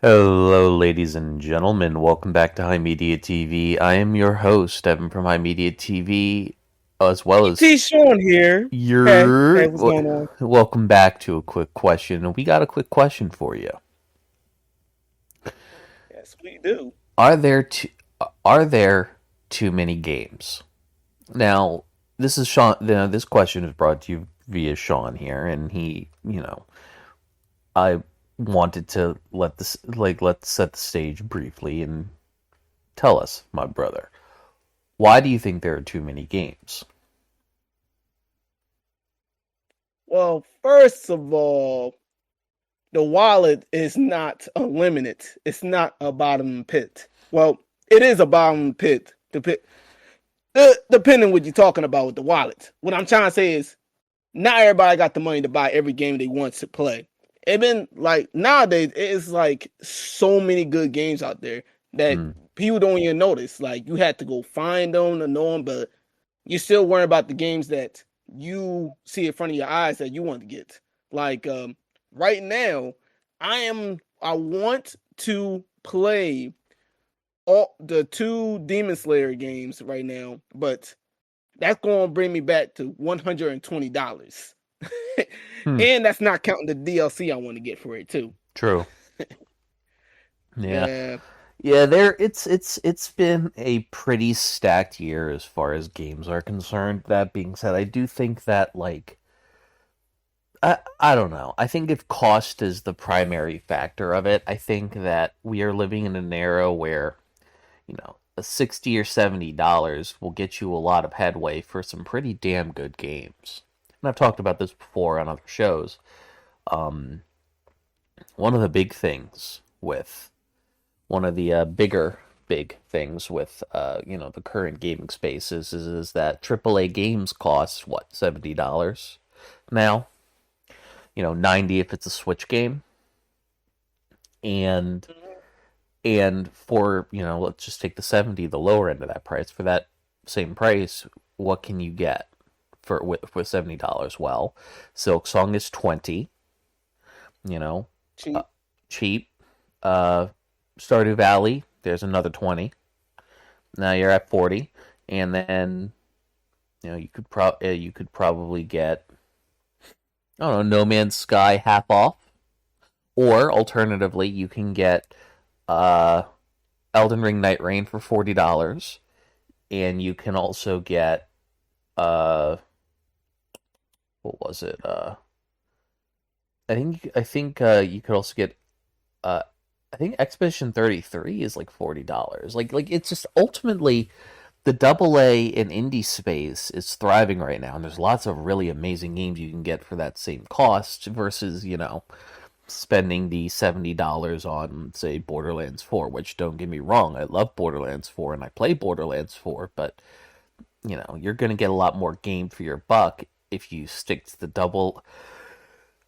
Hello, ladies and gentlemen. Welcome back to High Media TV. I am your host, Evan from High Media TV, as well as T Sean here. Hey, your. what's going on? Welcome back to a quick question. We got a quick question for you. Yes, we do. Are there too, are there too many games? Now, this is Sean. This question is brought to you via Sean here, and I wanted to let's set the stage briefly and tell us, my brother. Why do you think there are too many games? Well, first of all, the wallet is not unlimited. It's not a bottom pit. Well, it is a bottom pit. Depending what you're talking about with the wallet. What I'm trying to say is, not everybody got the money to buy every game they want to play. It been like nowadays, it's like so many good games out there that Hmm. people don't even notice. Like you had to go find them to know them, but you're still worrying about the games that you see in front of your eyes that you want to get. Like right now, I want to play all the two Demon Slayer games right now, but that's going to bring me back to $120. Hmm. And that's not counting the DLC I want to get for it too. True. Yeah. Yeah. Yeah, it's been a pretty stacked year as far as games are concerned. That being said, I do think that I don't know. I think if cost is the primary factor of it, I think that we are living in an era where, a 60 or $70 will get you a lot of headway for some pretty damn good games. And I've talked about this before on other shows. Um, one of the big things with one of the big things with the current gaming space is that AAA games cost what, $70 now. 90 if it's a Switch game, and for let's just take the 70, the lower end of that price. For that same price, what can you get for $70? Well, Silk Song is 20. You know, uh, Cheap. cheap. Uh, Stardew Valley, there's another 20. Now you're at 40, and then you could probably get, I don't know, No Man's Sky half off, or alternatively you can get uh Elden Ring Night Rain for $40, and you can also get uh what was it? I think you could also get uh I think Expedition 33 is like $40. Like it's just ultimately the double A and indie space is thriving right now, and there's lots of really amazing games you can get for that same cost versus, spending the $70 on, say, Borderlands 4, which, don't get me wrong, I love Borderlands 4 and I play Borderlands 4, but, you're going to get a lot more game for your buck if you stick to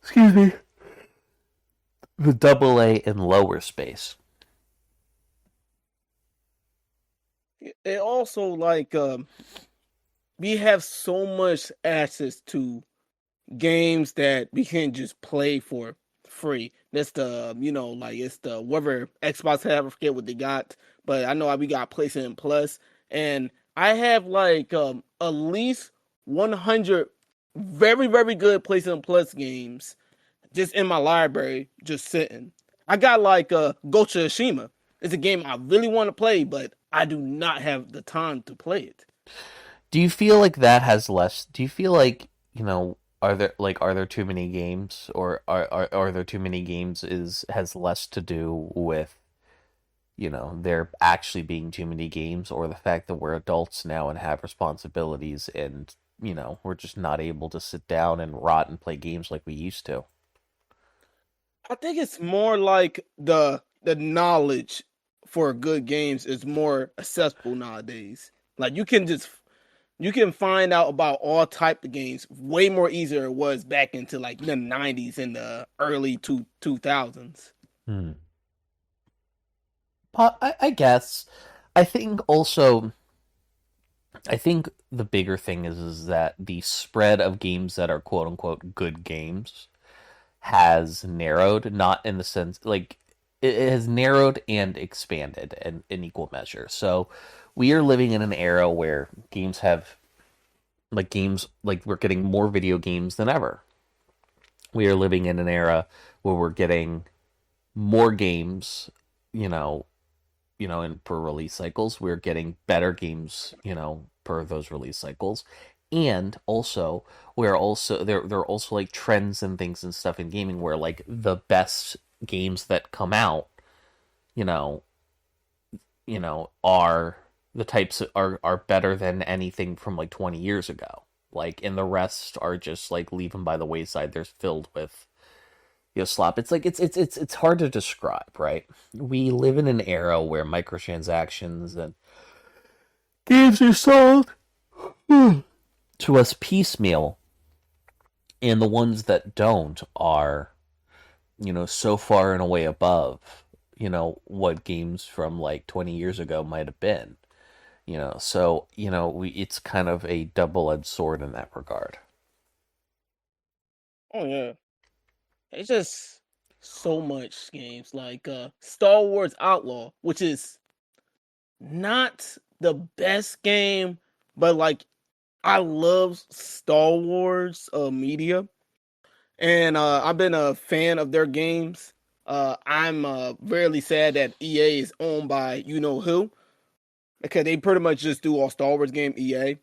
excuse me, the double A and lower space. It also like we have so much access to games that we can just play for free. That's the like it's the whatever Xbox have. I forget what they got, but I know we got PlayStation Plus, and I have like at least 100 very good PlayStation Plus games just in my library, just sitting. I got like Ghost of Tsushima. It's a game I really want to play, but I do not have the time to play it. Do you feel like that has less? Do you feel like, are there too many games, or are there too many games is has less to do with, there actually being too many games, or the fact that we're adults now and have responsibilities, and, we're just not able to sit down and rot and play games like we used to? I think it's more like the knowledge for good games is more accessible nowadays. Like you can find out about all type of games way more easier it was back into like the 90s and the early 2000s. Hmm. I guess. I think also, I think the bigger thing is that the spread of games that are quote unquote good games has narrowed, not in the sense like, it has narrowed and expanded in equal measure. So we are living in an era where games like we're getting more video games than ever. We are living in an era where we're getting more games, you know, in per release cycles. We're getting better games, per those release cycles. And also, we're also there are also like trends and things and stuff in gaming where like the best games that come out, you know, are the types that are better than anything from like 20 years ago. Like, and the rest are just like leave them by the wayside. They're filled with slop. It's like it's hard to describe, right? We live in an era where microtransactions and games are sold to us piecemeal, and the ones that don't are, so far and away above, what games from like 20 years ago might have been. So it's kind of a double-edged sword in that regard. Oh yeah, it's just so much games like Star Wars Outlaw, which is not the best game, but like I love Star Wars media, and I've been a fan of their games. I'm really sad that EA is owned by you know who, because they pretty much just do all Star Wars game. EA,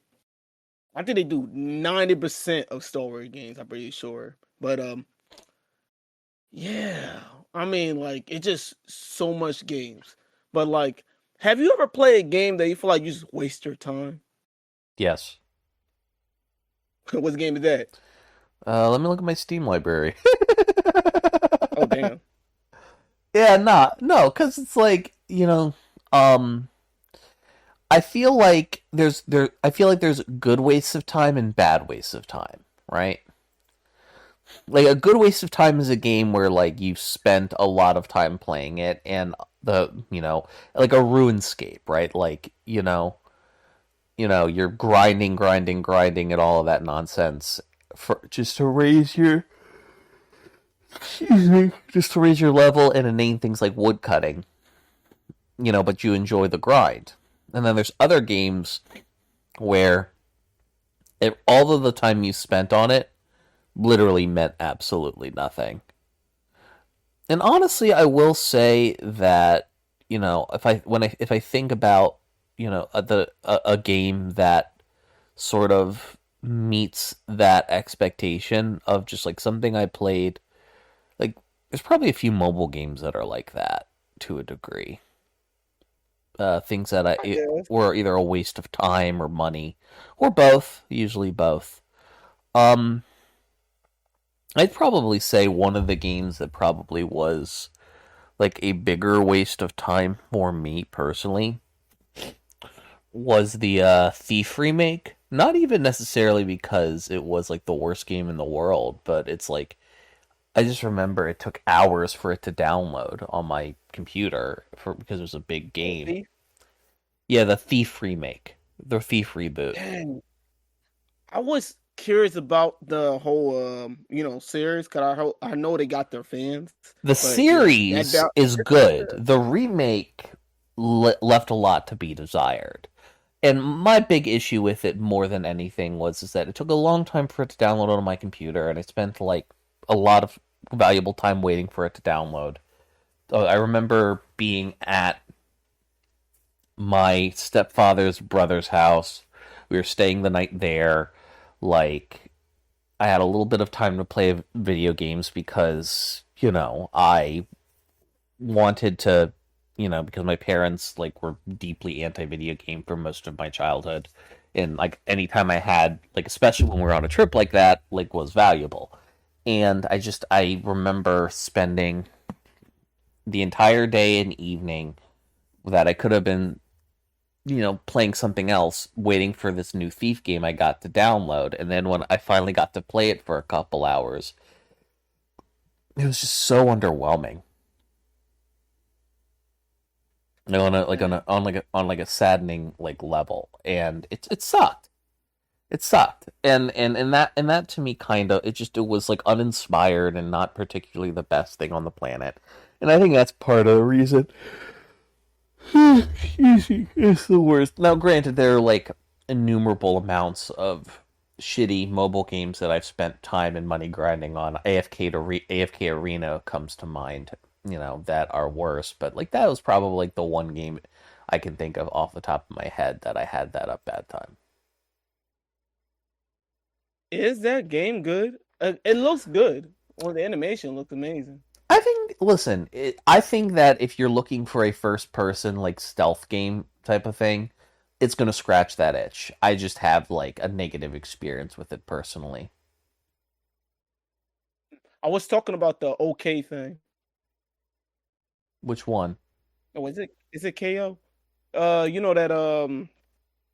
I think they do 90% of Star Wars games. I'm pretty sure, but yeah, I mean like it's just so much games. But like, have you ever played a game that you feel like you just waste your time? Yes. What game is that? Let me look at my Steam library. Oh damn. Yeah, no, because it's like, um, I feel like there's good wastes of time and bad wastes of time, right? Like a good waste of time is a game where like you spent a lot of time playing it, and like a RuneScape, right? Like, you're grinding and all of that nonsense for just to raise your excuse me, just to raise your level and inane things like woodcutting, but you enjoy the grind. And then there's other games where all of the time you spent on it literally meant absolutely nothing. And honestly, I will say that, if I think about, a game that sort of meets that expectation of just like something I played, like there's probably a few mobile games that are like that to a degree. Things that I guess. were either a waste of time or money, or both. Usually both. Um, I'd probably say one of the games that probably was like a bigger waste of time for me personally was the Thief remake. Not even necessarily because it was like the worst game in the world, but it's like I just remember it took hours for it to download on my computer because it was a big The game. Thief. Yeah, the Thief remake, the Thief reboot. Dang. I was curious about the whole series because I know they got their fans, The but yeah, that series down. is good. The remake left a lot to be desired. And my big issue with it more than anything was is that it took a long time for it to download on my computer, and I spent like a lot of valuable time waiting for it to download. I remember being at my stepfather's brother's house. We were staying the night there. Like, I had a little bit of time to play video games because, I wanted to, because my parents like were deeply anti-video game for most of my childhood. And like anytime I had, like especially when we were on a trip like that, like was valuable. And I remember spending the entire day and evening that I could have been playing something else, waiting for this new Thief game I got to download. And then when I finally got to play it for a couple hours, it was just so underwhelming. On like a saddening like level, and it sucked. It sucked, and that to me kind of it was like uninspired and not particularly the best thing on the planet. And I think that's part of the reason. Excuse me, it's the worst. Now, granted, there are like innumerable amounts of shitty mobile games that I've spent time and money grinding on. AFK Arena comes to mind, that are worse. But like that was probably like the one game I can think of off the top of my head that I had that up bad time. Is that game good? It looks good. Well, the animation looks amazing. I think, listen, I think that if you're looking for a first person, like, stealth game type of thing, it's going to scratch that itch. I just have, like, a negative experience with it personally. I was talking about the OK thing. Which one? Oh, is it KO? You know that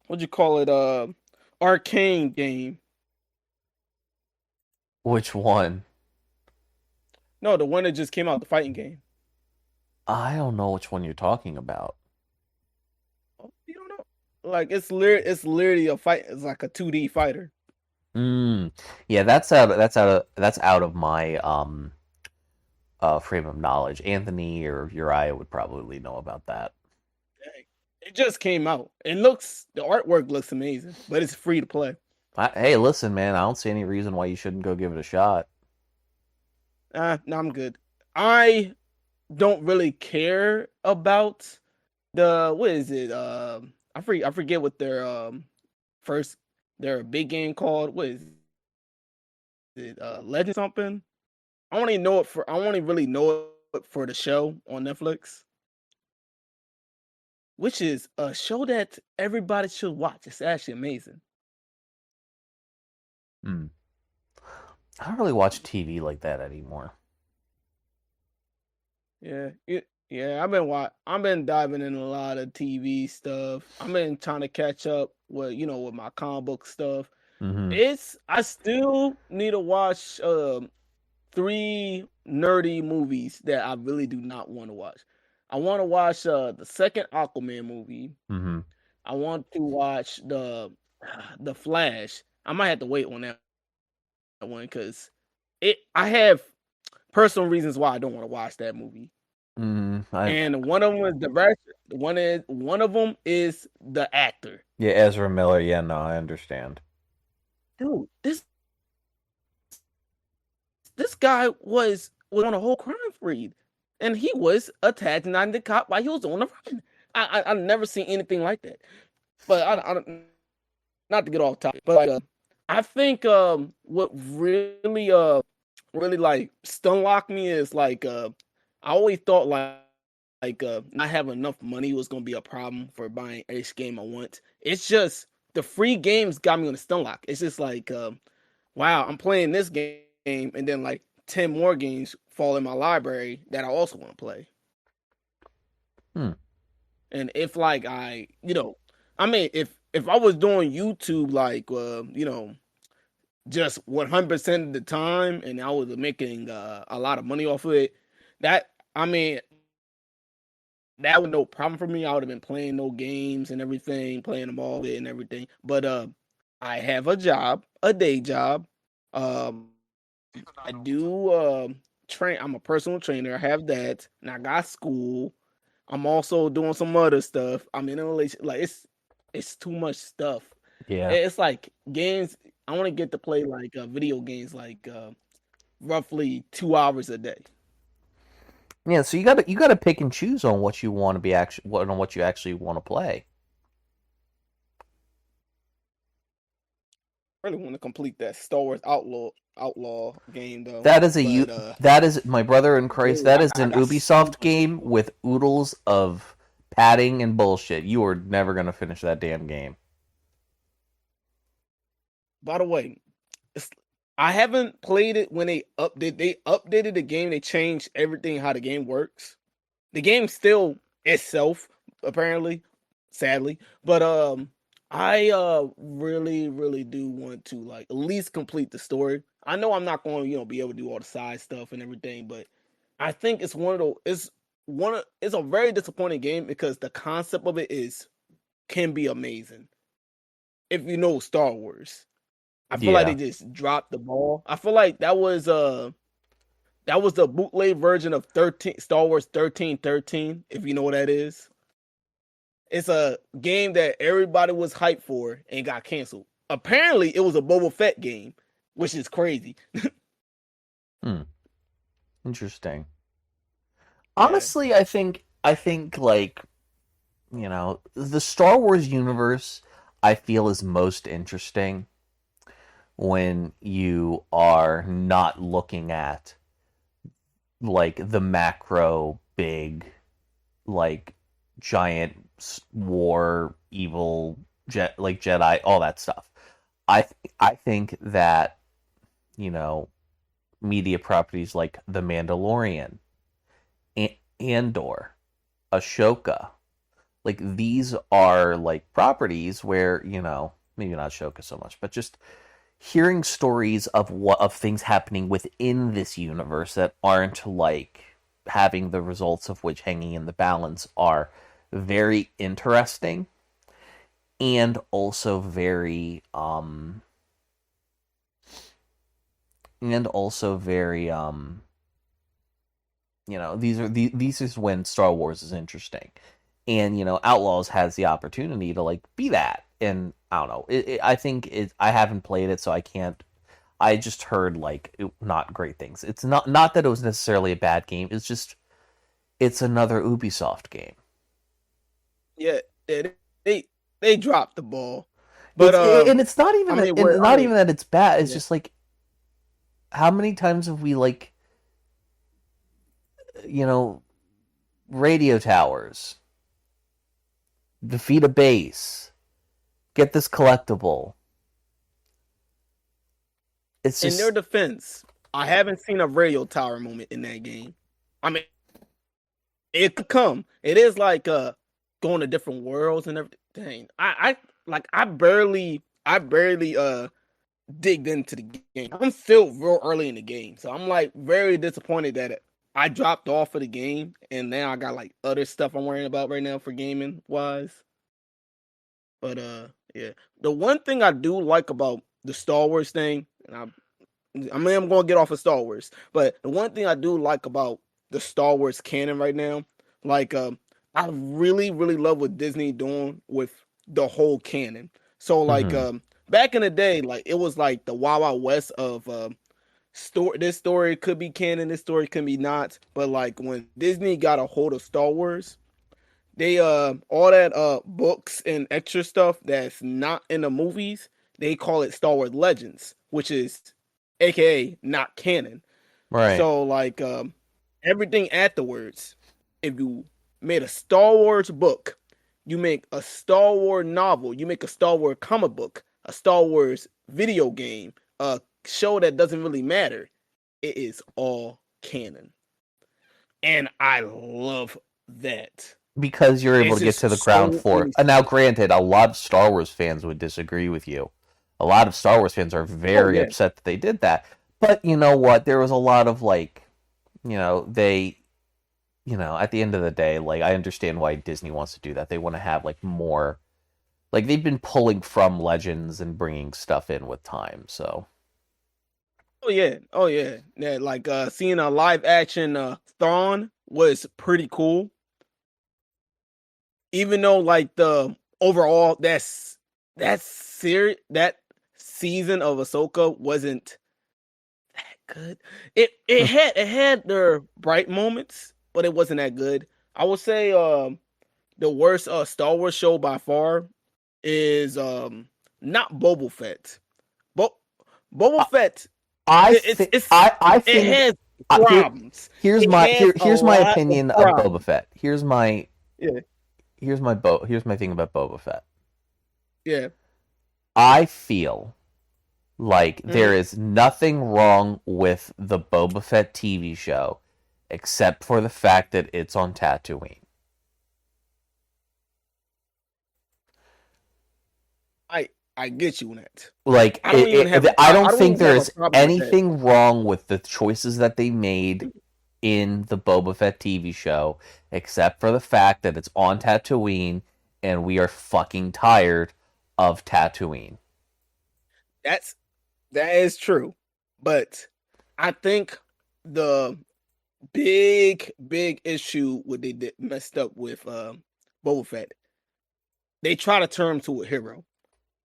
what you call it? Arcane game. Which one? No, the one that just came out, the fighting game. I don't know which one you're talking about. Oh, you don't know? Like it's literally a fight. It's like a 2D fighter. Mm. Yeah, that's out of my frame of knowledge. Anthony or Uriah would probably know about that. Dang. It just came out. The artwork looks amazing, but it's free to play. Hey, listen, man, I don't see any reason why you shouldn't go give it a shot. No, I'm good. I don't really care about what is it? I forget what their first their big game called. What is it? Legend something. I only really know it for the show on Netflix, which is a show that everybody should watch. It's actually amazing. Hmm. I don't really watch TV like that anymore. Yeah. I've been diving in a lot of TV stuff. I've been trying to catch up with with my comic book stuff. Hmm. I still need to watch three nerdy movies that I really do not want to watch. I want to watch the second Aquaman movie. Hmm. I want to watch the Flash. I might have to wait on that one because it. I have personal reasons why I don't want to watch that movie. I And one of them is the director. One of them is the actor. Yeah, Ezra Miller. Yeah, no, I understand. Dude, this guy was on a whole crime spree, and he was attacked and not the cop while he was on the run. I've never seen anything like that. But I don't, not to get off topic, but like I think what really like stun locked me is like I always thought not having enough money was gonna be a problem for buying each game I want. It's just the free games got me on the stun lock. It's just like wow, I'm playing this game and then like 10 more games fall in my library that I also want to play. Hmm. And if like I mean if I was doing YouTube like just 100% of the time and I was making a lot of money off of it, that I mean that would no problem for me. I would have been playing no games and everything, playing them all day and everything. But I have a job, a day job. Um I do train. I'm a personal trainer. I have that, and I got school. I'm also doing some other stuff. I'm in a relationship. Like it's too much stuff. Yeah. It's like games. I want to get to play like video games like roughly 2 hours a day. Yeah, so you gotta pick and choose on what you want to be actually what you actually want to play. I really want to complete that Star Wars Outlaw game though. That is a But that is my brother in Christ. That is I an got so Ubisoft much game with oodles of padding and bullshit. You are never gonna finish that damn game. By the way, it's, I haven't played it when they updated the game. They changed everything how the game works. The game still itself apparently, sadly, but I really do want to like at least complete the story. I know I'm not going to be able to do all the side stuff and everything, but I think it's it's a very disappointing game because the concept of it is can be amazing if you know Star Wars. I feel like they Yeah. just dropped the ball. I feel like that was That was the bootleg version of 13 Star Wars 1313, if you know what that is. It's a game that everybody was hyped for and got canceled. Apparently, it was a Boba Fett game, which is crazy. Hmm. Interesting. Yeah. Honestly, I think like, the Star Wars universe I feel is most interesting when you are not looking at like the macro big, like, giant war evil like Jedi, all that stuff. I think that, you know media properties like The Mandalorian, Andor, Ashoka, like these are like properties where, maybe not Ashoka so much, but just hearing stories of things happening within this universe that aren't like having the results of which hanging in the balance are very interesting, and also very these is when Star Wars is interesting. And Outlaws has the opportunity to like be that. And I don't know, I think I haven't played it, so I can't. I just heard like not great things. It's not that it was necessarily a bad game. It's just it's another Ubisoft game. Yeah, they they dropped the ball. But And it's not even I that, mean, and I not mean, even that it's bad. It's yeah. just like, how many times have we, like, you know radio towers, defeat a base, get this collectible. It's In their just. defense, I haven't seen a radio tower moment in that game. I mean, it could come. It is like going to different worlds and everything. Dang. I barely digged into the game. I'm still real early in the game. So I'm like very disappointed that I dropped off of the game and now I got like other stuff I'm worrying about right now for gaming wise. But yeah. The one thing I do like about the Star Wars thing, and I'm gonna get off of Star Wars, but the one thing I do like about the Star Wars canon right now, like I really really love what Disney doing with the whole canon. So like Mhm. back in the day, like it was like the Wild Wild West of story. This story could be canon, this story could be not. But like when Disney got a hold of Star Wars, they all that books and extra stuff that's not in the movies, they call it Star Wars Legends, which is aka not canon. Right. So like everything afterwards, if you made a Star Wars book, you make a Star Wars novel, you make a Star Wars comic book, a Star Wars video game, a show that doesn't really matter, it is all canon. And I love that. Because you're able It's to get to the just ground so floor. And now, granted, a lot of Star Wars fans would disagree with you. A lot of Star Wars fans are oh very yeah. upset that they did that. But you know what? There was a lot of like, they, at the end of the day, like, I understand why Disney wants to do that. They want to have like more, like, they've been pulling from Legends and bringing stuff in with time. So. Oh yeah. Oh yeah. Yeah, like seeing a live action Thrawn was pretty cool. Even though like the overall that season of Ahsoka wasn't that good. It had their bright moments, but it wasn't that good. I would say the worst Star Wars show by far is not Boba Fett. Bo- Boba Fett I it, think it's I it think has here problems. here's It my has a here's my lot of opinion of Boba problems. Fett. Yeah, Here's my thing about Boba Fett. yeah. I feel like there Mhm. is nothing wrong with the Boba Fett TV show except for the fact that it's on Tatooine. I I get you on that. Like, I don't I don't think even there have a is problem with that. anything wrong with the choices that they made in the Boba Fett TV show, except for the fact that it's on Tatooine and we are fucking tired of Tatooine. That's that is true. But I think the big issue what they did messed up with Boba Fett. They try to turn him to a hero,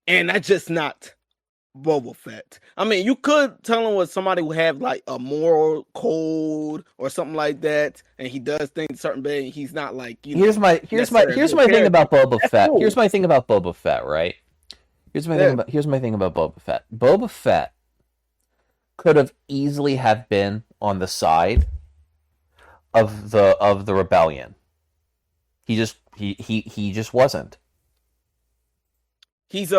and that's just not Boba Fett. I mean, you could tell him was somebody who have like a moral code or something like that, and he does things a certain way. And he's not like necessarily a here's good my thing character. about Boba That's Fett. Here's cool. my thing about Boba Fett, right? Yeah, Here's my thing about Boba Fett. Boba Fett could have easily have been on the side of the rebellion. He just wasn't. he's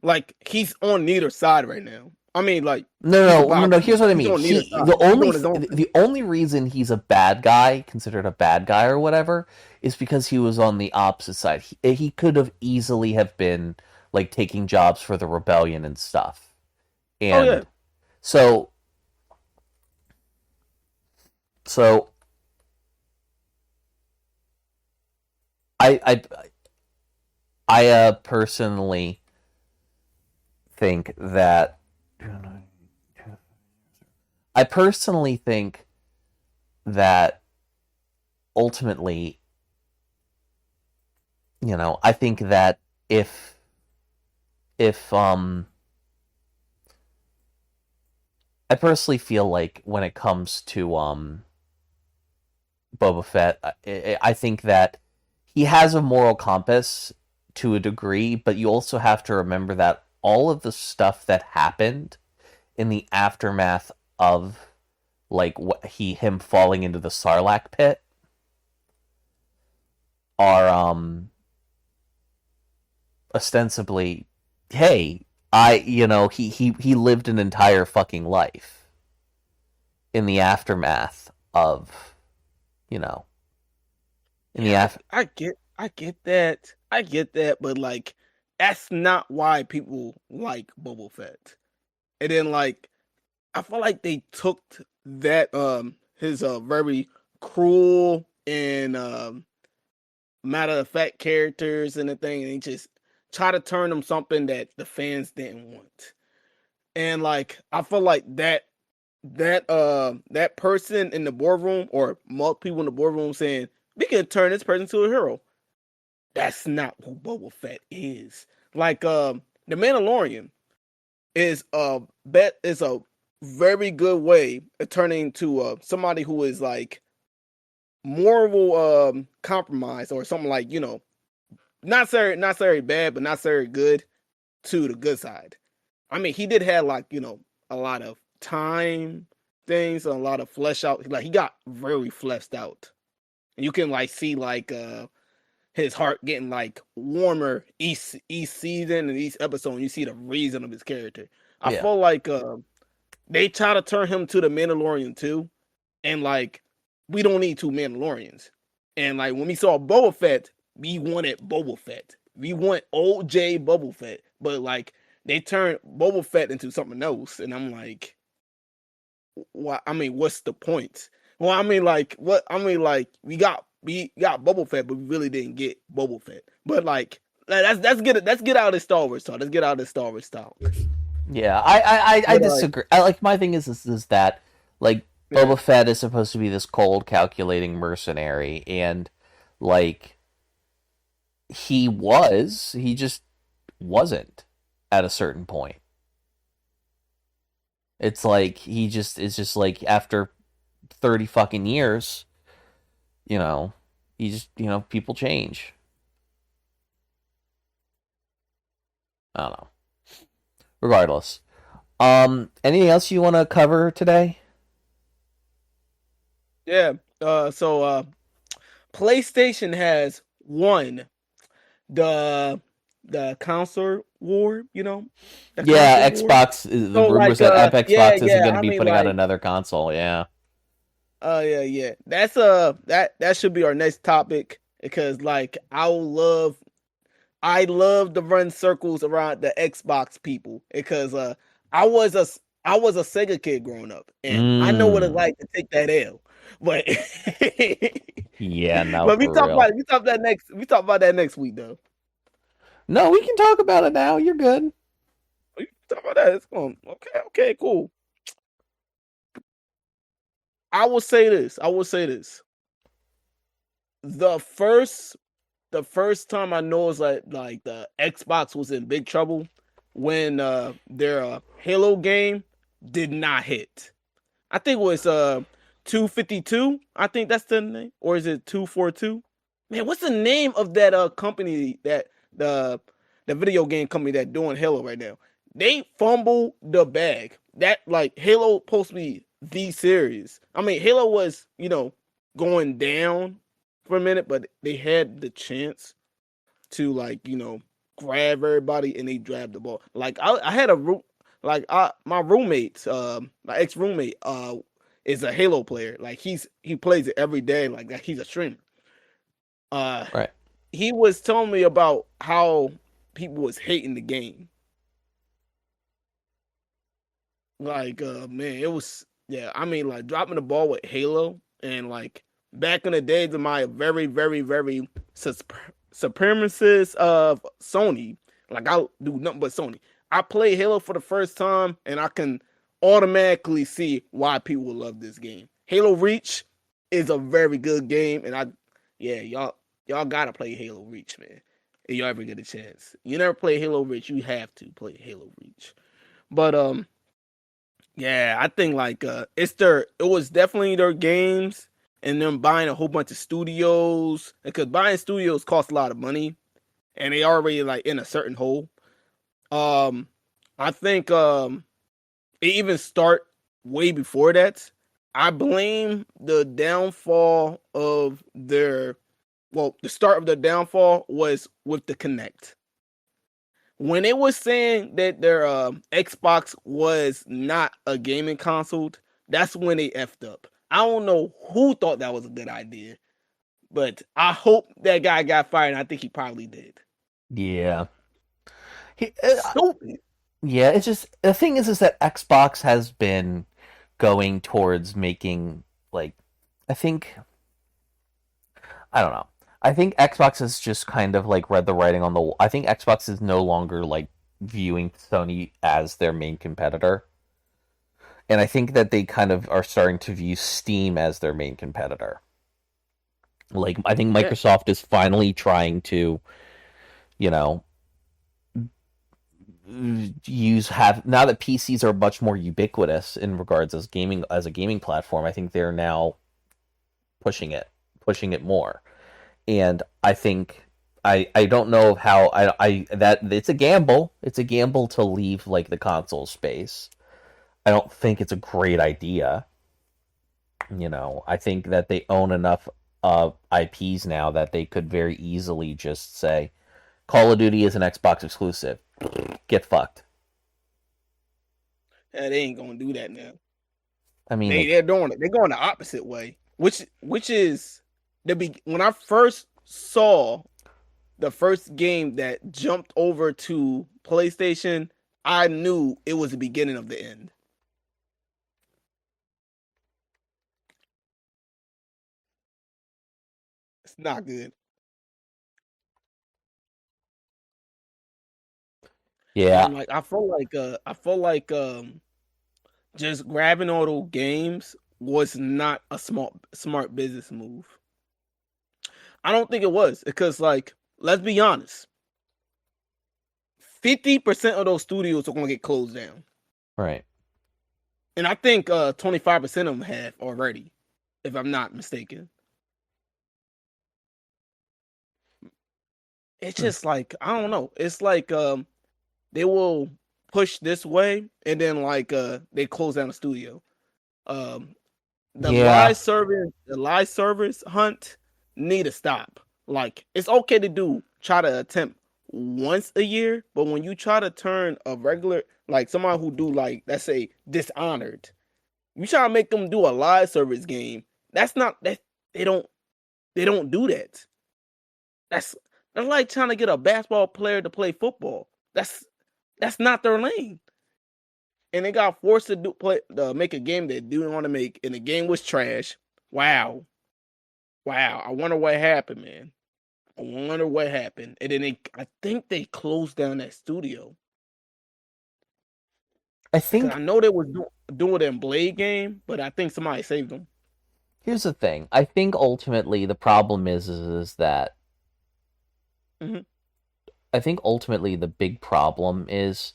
like he's on neither side right now. I mean, like he's about No. Here's what I he's mean. on neither side. He's doing his own thing. The only reason he's a bad guy, considered a bad guy or whatever, is because he was on the opposite side. He could have easily have been like taking jobs for the rebellion and stuff. Oh yeah, And so so I I I personally think that I personally think that ultimately, I think that if I personally feel like when it comes to Boba Fett, I think that he has a moral compass to a degree, but you also have to remember that all of the stuff that happened in the aftermath of like him falling into the Sarlacc pit are ostensibly, hey, he lived an entire fucking life in the aftermath of, you know, in the yeah. af I get that, but like that's not why people like Boba Fett. And then like I feel like they took that his very cruel and matter of fact characters and the thing, and they just try to turn them something that the fans didn't want. And like I feel like that person in the boardroom or multiple people in the boardroom saying we can turn this person to a hero. That's not who Boba Fett is. Like the Mandalorian is a very good way of turning to somebody who is like moral compromise or something like not very bad but not very good to the good side. I mean, he did have like a lot of time things, a lot of flesh out. Like he got very fleshed out, and you can like see like his heart getting like warmer each season and each episode. And you see the reason of his character. I yeah, feel like they try to turn him to the Mandalorian too, and like we don't need two Mandalorians. And like when we saw Boba Fett, we wanted Boba Fett. We want old J Boba Fett, but like they turned Boba Fett into something else, and I'm like, what? I mean, what's the point? Well, I mean, like what? I mean, like we got Boba Fett, but we really didn't get Boba Fett. But like let's get out of this Star Wars talk. Let's get out of this Star Wars talk. yeah. I But disagree. I like my thing is that like yeah, Boba Fett is supposed to be this cold, calculating mercenary, and like he just wasn't at a certain point. It's just like after 30 fucking years, you know, people change. I don't know. Regardless. Anything else you want to cover today? yeah. So PlayStation has won the console war. The console Yeah, war. the So rumors like that Xbox isn't yeah. going to I be mean putting out like another console. Yeah. yeah. That's that should be our next topic because like I love to run circles around the Xbox people because I was a I was a Sega kid growing up and I know what it's Mm. like to take that L. But Yeah, no, but for real. we talk about that next week though. No, we can talk about it now. You're good. We talk about that. It's going okay, cool. I will say this. I will say this. The first the first time I noticed like the Xbox was in big trouble when their Halo game did not hit. I think it was 252. I think that's the name, or is it 242? Man, what's the name of that company that the the video game company that doing Halo right now? They fumbled the bag. That like Halo supposed to be the series. I mean, Halo was going down for a minute, but they had the chance to grab everybody and they grabbed the ball. Like I had a my roommate, my ex roommate, is a Halo player. Like he plays it every day. Like that, he's a streamer. Uh, Right. he was telling me about how people was hating the game. Like, man, it was yeah. I mean, like dropping the ball with Halo and like back in the days of my very, very, very supremacists of Sony. Like I do nothing but Sony. I play Halo for the first time, and I can automatically see why people would love this game. Halo Reach is a very good game, and yeah, y'all gotta play Halo Reach, man. If you ever get a chance, you never play Halo Reach, you have to play Halo Reach. But yeah, I think like it was definitely their games and them buying a whole bunch of studios because buying studios cost a lot of money and they already like in a certain hole. Um I think it even start way before that. I blame the downfall of the start of the downfall was with the Connect when it was saying that their Xbox was not a gaming console, that's when they effed up. I don't know who thought that was a good idea, but I hope that guy got fired. And I think he probably did. Yeah. He, Stupid. yeah, it's just the thing is that Xbox has been going towards making like I think I don't know. I think Xbox has just kind of like read the writing on the wall. I think Xbox is no longer like viewing Sony as their main competitor. And I think that they kind of are starting to view Steam as their main competitor. Like I think Yeah, Microsoft is finally trying to, you know, use have now that PCs are much more ubiquitous in regards as a gaming platform. I think they're now pushing it more. And I think I don't know how I that it's a gamble. It's a gamble to leave like the console space. I don't think it's a great idea. I think that they own enough IPs now that they could very easily just say Call of Duty is an Xbox exclusive. Get fucked. they ain't gonna do that now. I mean, They're doing it. They're going the opposite way, which is when I first saw the first game that jumped over to PlayStation, I knew it was the beginning of the end. It's not good. yeah, And like I feel like just grabbing all those games was not a smart business move. I don't think it was because like let's be honest, 50% of those studios are going to get closed down. right. And I think 25% of them have already, if I'm not mistaken. It's Hmm. just like I don't know. It's like they will push this way and then like they close down the studio. Um Yeah, the live service hunt need to stop. Like it's okay to try to attempt once a year, but when you try to turn a regular like someone who do like let's say Dishonored, you try to make them do a live service game. That's not that they don't do that. That's that's like trying to get a basketball player to play football. That's not their lane. And they got forced to make a game they didn't want to make, and the game was trash. Wow, wow. I wonder what happened, man. I wonder what happened. And then I think they closed down that studio I because think I know they was doing it in Blade game, but I think somebody saved them. Here's the thing. I think ultimately the problem is that Hmm. I think ultimately the big problem is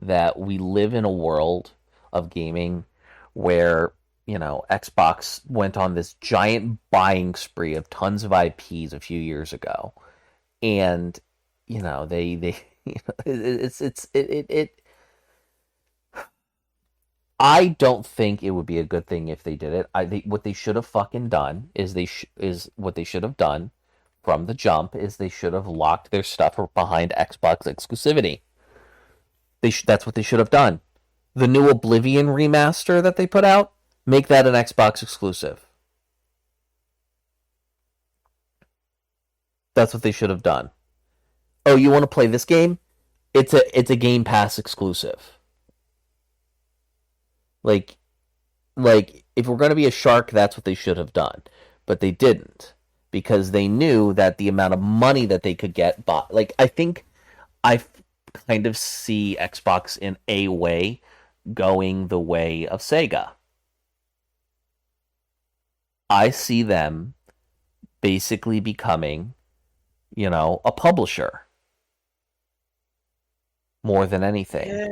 that we live in a world of gaming where, Xbox went on this giant buying spree of tons of IPs a few years ago. And, they it I don't think it would be a good thing if they did it. What they should have fucking done is is what they should have done from the jump is they should have locked their stuff behind Xbox exclusivity. That's what they should have done. The new Oblivion remaster that they put out, make that an Xbox exclusive. That's what they should have done. Oh, you want to play this game? It's a Game Pass exclusive. Like if we're going to be a shark, that's what they should have done. But they didn't because they knew that the amount of money that they could get I think I kind of see Xbox in a way going the way of Sega. I see them basically becoming, a publisher more than anything. Yeah,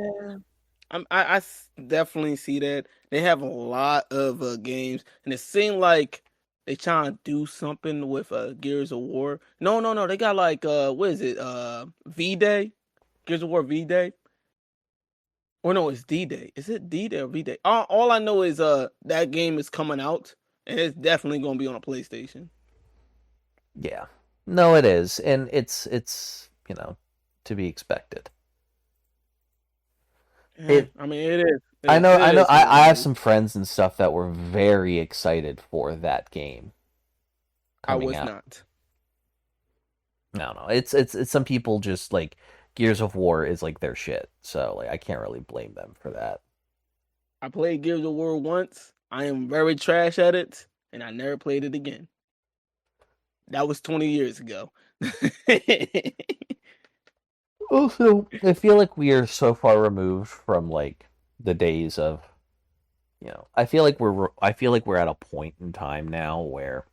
definitely see that. They have a lot of games, and it seemed like they trying to do something with Gears of War. No, no, no. They got like what is it? V-Day, Gears of War V-Day. Or no, it's D-Day. Is it D-Day or V-Day? All I know is that game is coming out, and it's definitely gonna be on a PlayStation. Yeah. No, it is. And it's, to be expected. Yeah, It I mean it is. I know, It is what I it have is. some friends and stuff that were very excited for that game I coming was out. not. I don't know. It's some people just like Gears of War is like their shit. So like I can't really blame them for that. I played Gears of War once. I am very trash at it, and I never played it again. That was 20 years ago. Also, I feel like we are so far removed from like the days of, I feel like we're at a point in time now where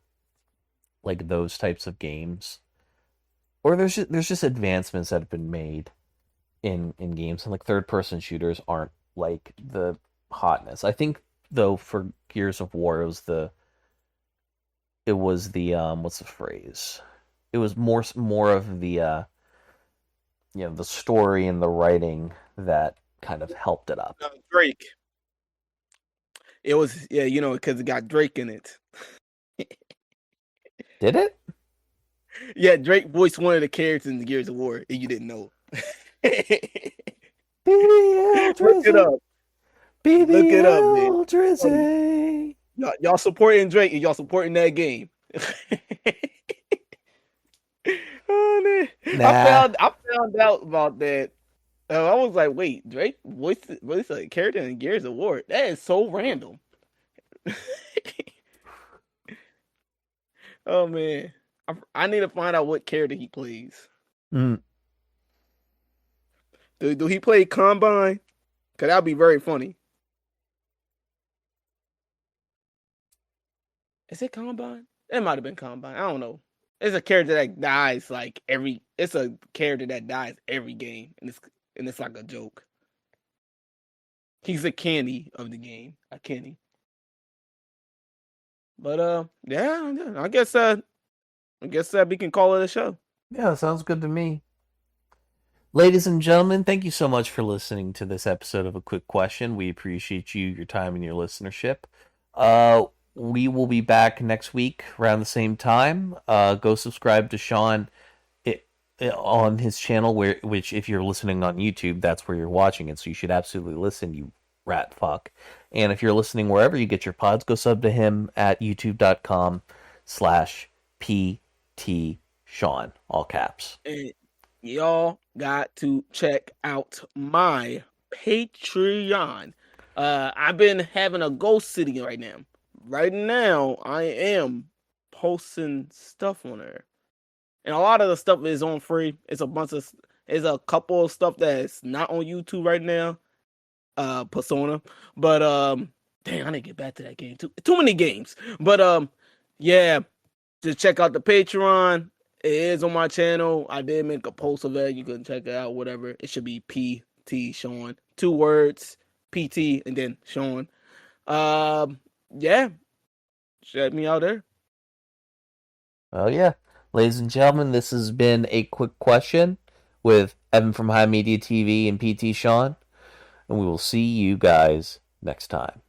like those types of games or there's just advancements that have been made in games and like third person shooters aren't like the hotness. I think though for Gears of War it was the what's the phrase? It was more of the the story and the writing that kind of helped it up. Drake. It was, yeah, because it got Drake in it. Did it? Yeah, Drake voiced one of the characters in the Gears of War, and you didn't know. BBL Look it Drizzy. up. Look it up, man. BBL Funny. Drizzy. Y'all supporting Drake and y'all supporting that game. Oh, man. Nah. I found out about that. I was like, wait, Drake voiced a character in Gears of War. That is so random. Oh man, I need to find out what character he plays. Mm. Do he play Combine? Cause that'd be very funny. Is it Combine? It might have been Combine. I don't know. It's a character that dies like every. It's a character that dies every game, and it's like a joke. He's a Kenny of the game, a Kenny. But yeah, I guess we can call it a show. Yeah, sounds good to me. Ladies and gentlemen, thank you so much for listening to this episode of A Quick Question. We appreciate you, your time, and your listenership. We will be back next week around the same time. Go subscribe to Sean on his channel, which if you're listening on YouTube, that's where you're watching it. So you should absolutely listen, you rat fuck. And if you're listening wherever you get your pods, go sub to him at youtube.com/PT Sean, all caps. And y'all got to check out my Patreon. I've been having a ghost city right now. Right now, I am posting stuff on there. And a lot of the stuff is on free. It's a couple of stuff that's not on YouTube right now. Persona. But Dang, I need to get back to that game too. Too many games. But yeah, just check out the Patreon. It is on my channel. I did make a post of it. You can check it out, whatever. It should be PT Sean. 2 words, PT, and then Sean. Um, yeah, check me out there. Oh yeah, ladies and gentlemen, this has been a quick question with Evan from High Media TV and PT Sean, and we will see you guys next time.